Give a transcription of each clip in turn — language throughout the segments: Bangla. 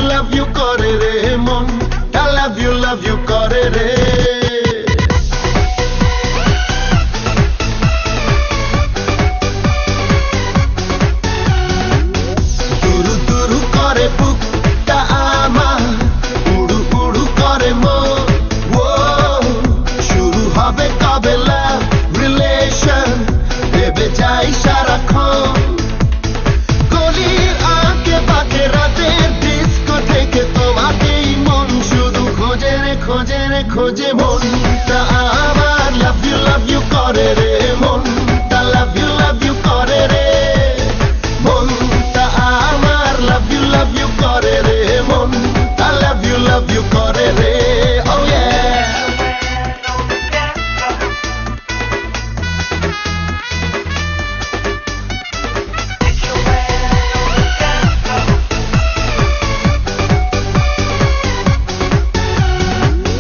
লাভ ইউ করে রে মন, লাভ ইউ করে রে। দুরু দুরু করে বুকটা আমার, উড়ু উড়ু করে মন। ও শুরু হবে কবে লাভ রিলেশন, ভেবে যাই সারাক্ষণ। গলির আঁকে বাঁকে রাতের ডিস্কো থেকে তোমাকেই মন শুধু খোঁজে রে খোঁজে রে খোঁজে মন। তা আমার লাভ ইউ করে রে মন, লাভ ইউ করে রে মন। তা আমার লাভ ইউ করে রে মন, লাভ ইউ করে রে। Oh yeah.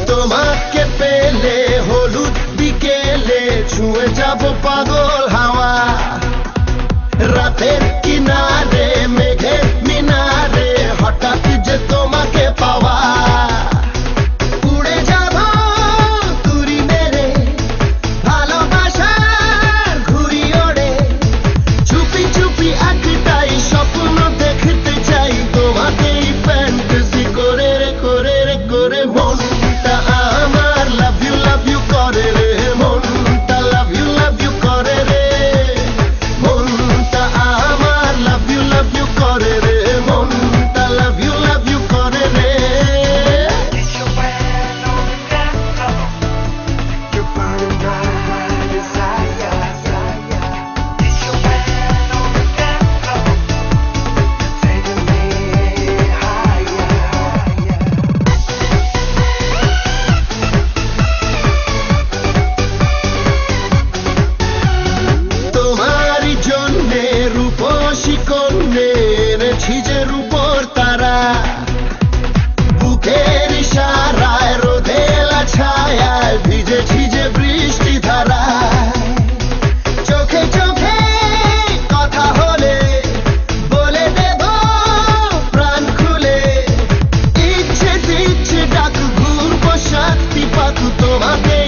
তোমাকে পেলে হলুদ বিকেলে ছুঁয়ে যাব পাগল হাওয়া। রাতের কিনারে মেঘের মিনারে হঠাৎ যে তোমাকে পাওয়া। উড়ে যাব তুড়ি মেরে ভালোবাসার ঘুড়ি ওড়ে। চুপি চুপি একটাই স্বপ্ন দেখতে চাই, তোমাকেই ফ্যান্টাসি করে রে করে রে করে মন। তা আমার লাভ ইউ করে রে মন, লাভ ইউ করে রে মন। তা আমার লাভ ইউ করে রে মন, লাভ ইউ করে রে। You're burning my desire. It's your man on the dance floor, taking me higher. তোমারই জন্যে রূপসী কন্যে এনেছি যে রূপর তারা। বুকের ইশারায় রোদেলা ছায়ায় ভিজেছি যে বৃষ্টি ধারায়। চোখে চোখে কথা হলে বলে দেব প্রাণ খুলে। ইচ্ছে দিচ্ছে ডাক ঘুরবো শক্তি পাকু তোমাকে